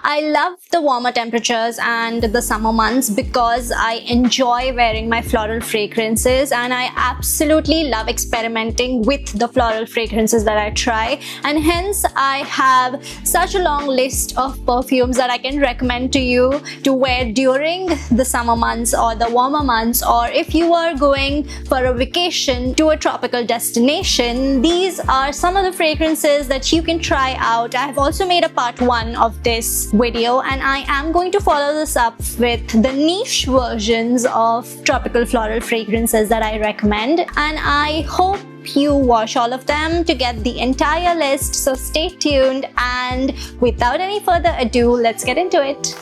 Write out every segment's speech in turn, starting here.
I love the warmer temperatures and the summer months because I enjoy wearing my floral fragrances, and I absolutely love experimenting with the floral fragrances that I try, and hence I have such a long list of perfumes that I can recommend to you to wear during the summer months or the warmer months, or if you are going for a vacation to a tropical destination. These are some of the fragrances that you can try out. I have also made a part 1 of this video, and I am going to follow this up with the niche versions of tropical floral fragrances that I recommend, and I hope you watch all of them to get the entire list. So stay tuned, and without any further ado, let's get into it.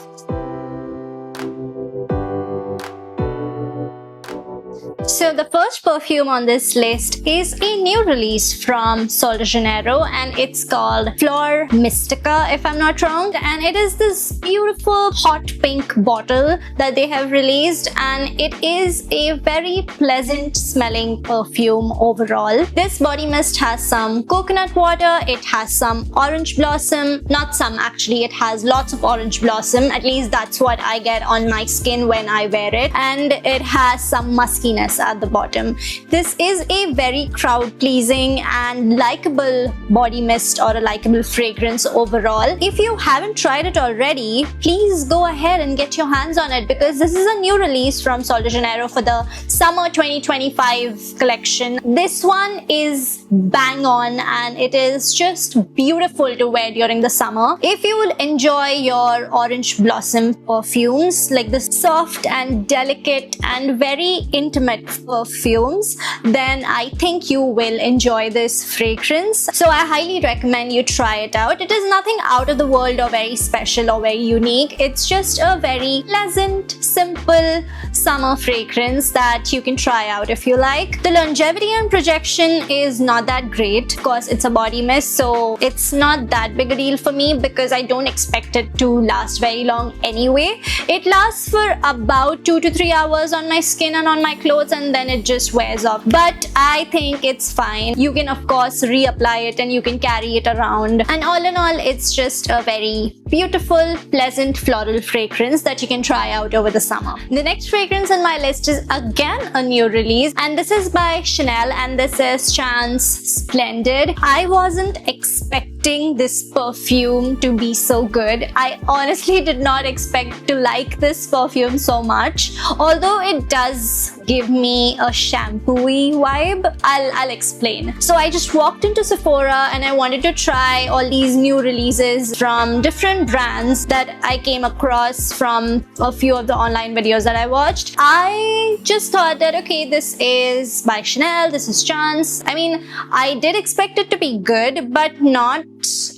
So the first perfume on this list is a new release from Sol de Janeiro, and it's called Flor Mystica, if I'm not wrong, and it is this beautiful hot pink bottle that they have released, and it is a very pleasant smelling perfume overall. This body mist has some coconut water, it has some orange blossom, not some actually, it has lots of orange blossom, at least that's what I get on my skin when I wear it, and it has some muskiness at the bottom. This is a very crowd pleasing and likable body mist or a likable fragrance overall. If you haven't tried it already, please go ahead and get your hands on it, because this is a new release from Sol de Janeiro for the summer 2025 collection. This one is bang on, and it is just beautiful to wear during the summer. If you will enjoy your orange blossom perfumes, like the soft and delicate and very intimate perfumes, then I think you will enjoy this fragrance. So I highly recommend you try it out. It is nothing out of the world or very special or very unique. It's just a very pleasant, simple summer fragrance that you can try out if you like. The longevity and projection is not that great. Of course, it's a body mist, so it's not that big a deal for me because I don't expect it to last very long anyway. It lasts for about 2 to 3 hours on my skin and on my clothes, and then it just wears off. But I think it's fine. You can of course reapply it and you can carry it around, and all in all, it's just a very beautiful, pleasant floral fragrance that you can try out over the summer. The next fragrance on my list is again a new release, and this is by Chanel, and this is Chance Splendid. I wasn't expecting this perfume to be so good. I honestly did not expect to like this perfume so much, although it does give me a shampoo-y vibe. I'll explain. So I just walked into Sephora and I wanted to try all these new releases from different brands that I came across from a few of the online videos that I watched. I just thought that, okay, this is by Chanel, this is Chance. I mean, I did expect it to be good, but not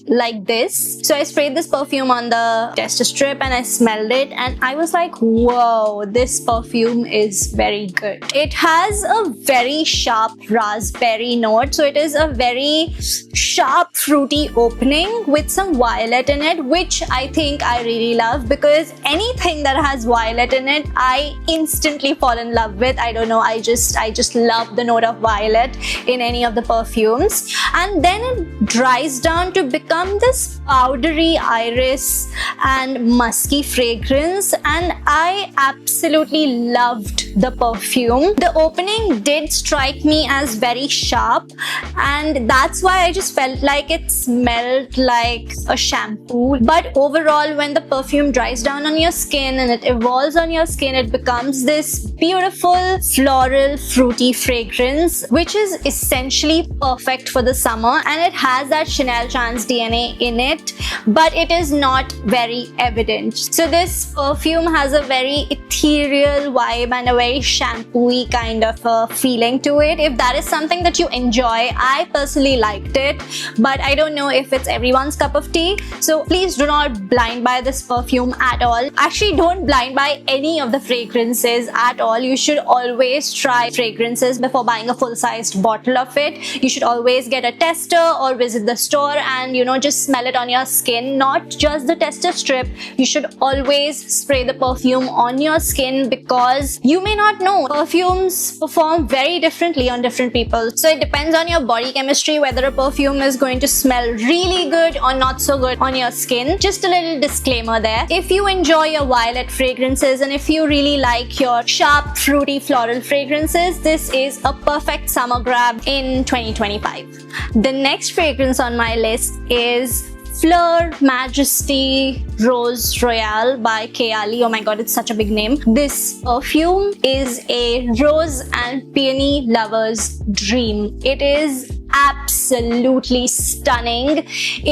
like this. So I sprayed this perfume on the tester strip and I smelled it, and I was like, whoa, this perfume is very good. It has a very sharp raspberry note, so it is a very sharp fruity opening with some violet in it, which I think I really love, because anything that has violet in it I instantly fall in love with. I don't know, I just love the note of violet in any of the perfumes. And then it dries down to become this powdery iris and musky fragrance, and I absolutely loved the perfume. The opening did strike me as very sharp, and that's why I just felt like it smelled like a shampoo. But overall, when the perfume dries down on your skin and it evolves on your skin, it becomes this beautiful floral fruity fragrance, which is essentially perfect for the summer, and it has that Chanel Chance DNA in it, but it is not very evident. So this perfume has a very ethereal vibe and a very shampoo-y kind of a feeling to it. If that is something that you enjoy, I personally liked it, but I don't know if it's everyone's cup of tea. So please do not blind buy this perfume at all. Actually, don't blind buy any of the fragrances at all. You should always try fragrances before buying a full-sized bottle of it. You should always get a tester or visit the store and, you know, just smell it on your skin, not just the tester strip. You should always spray the perfume on your skin, because you may may not know, perfumes perform very differently on different people. So it depends on your body chemistry whether a perfume is going to smell really good or not so good on your skin. Just a little disclaimer there. If you enjoy your violet fragrances and if you really like your sharp, fruity, floral fragrances, this is a perfect summer grab in 2025. The next fragrance on my list is Fleur Majesty Rose Royale by Kayali. Oh my god, it's such a big name. This perfume is a rose and peony lover's dream. It is absolutely stunning.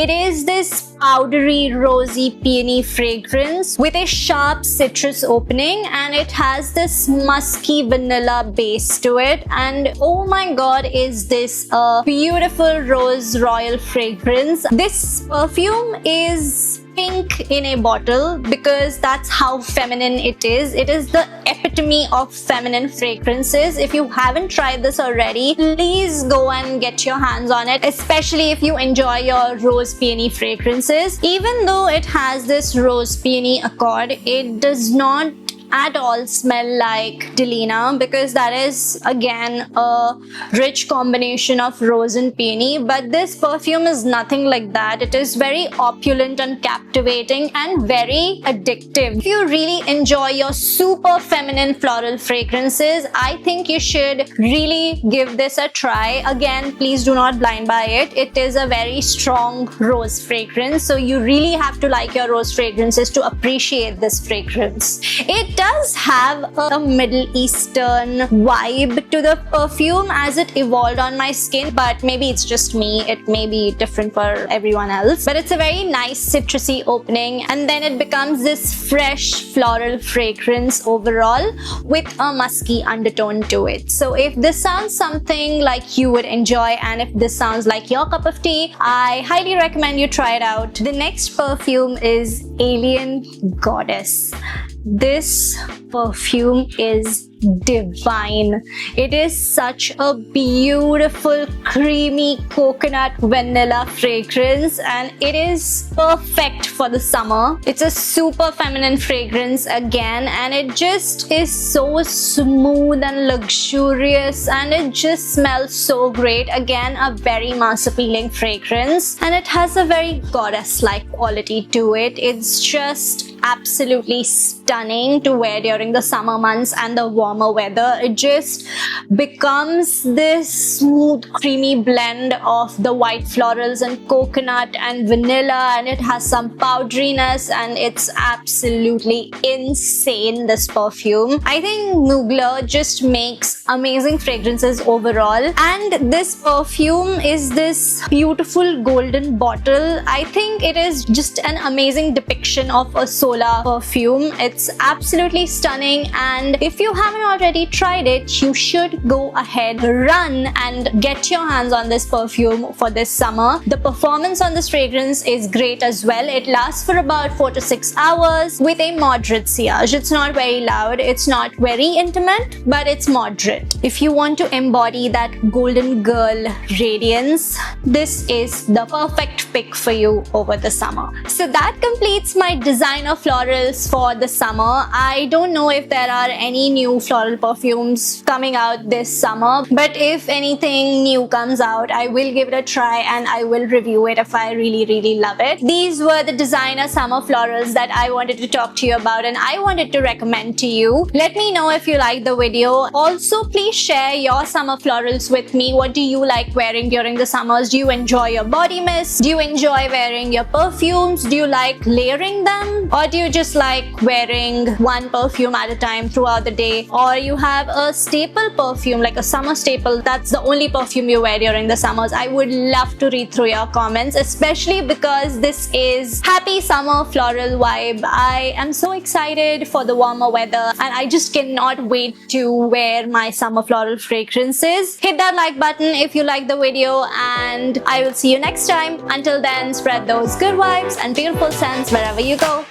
It is this powdery, rosy, peony fragrance with a sharp citrus opening, and it has this musky vanilla base to it. And oh my god, is this a beautiful rose royal fragrance. This perfume is pink in a bottle because that's how feminine it is. It is the epitome of feminine fragrances. If you haven't tried this already, please go and get your hands on it, especially if you enjoy your rose peony fragrances. Even though it has this rose peony accord, it does not at all smell like Delina, because that is again a rich combination of rose and peony. But this perfume is nothing like that. It is very opulent and captivating and very addictive. If you really enjoy your super feminine floral fragrances, I think you should really give this a try. Again, please do not blind buy it. It is a very strong rose fragrance, so you really have to like your rose fragrances to appreciate this fragrance. It does have a Middle Eastern vibe to the perfume as it evolved on my skin, but maybe it's just me. It may be different for everyone else. But it's a very nice citrusy opening, and then it becomes this fresh floral fragrance overall with a musky undertone to it. So if this sounds something like you would enjoy, and if this sounds like your cup of tea, I highly recommend you try it out. The next perfume is Alien Goddess. This perfume is divine. It is such a beautiful, creamy coconut vanilla fragrance, and it is perfect for the summer. It's a super feminine fragrance again, and it just is so smooth and luxurious, and it just smells so great. Again, a very mass appealing fragrance, and it has a very goddess-like quality to it. It's just absolutely stunning to wear during the summer months and the warmer weather. It just becomes this smooth, creamy blend of the white florals and coconut and vanilla, and it has some powderiness, and it's absolutely insane, this perfume. I think Mugler just makes amazing fragrances overall, and this perfume is this beautiful golden bottle. I think it is just an amazing depiction of a solar perfume. It's absolutely stunning, and if you haven't already tried it, you should go ahead, run and get your hands on this perfume for this summer. The performance on this fragrance is great as well. It lasts for about 4 to 6 hours with a moderate sillage. It's not very loud, it's not very intimate, but it's moderate. If you want to embody that golden girl radiance, this is the perfect pick for you over the summer. So that completes my designer florals for the summer. I don't know if there are any new floral perfumes coming out this summer, but if anything new comes out, I will give it a try and I will review it if I really love it. These were the designer summer florals that I wanted to talk to you about and I wanted to recommend to you. Let me know if you liked the video. Also, please share your summer florals with me. What do you like wearing during the summers? Do you enjoy your body mist? Do you enjoy wearing your perfumes? Do you like layering them? Or do you just like wearing one perfume at a time throughout the day? Or you have a staple perfume, like a summer staple, that's the only perfume you wear during the summers? I would love to read through your comments, especially because this is happy summer floral vibe. I am so excited for the warmer weather and I just cannot wait to wear my summer floral fragrances. Hit that like button if you like the video and I will see you next time. Until then, spread those good vibes and beautiful scents wherever you go.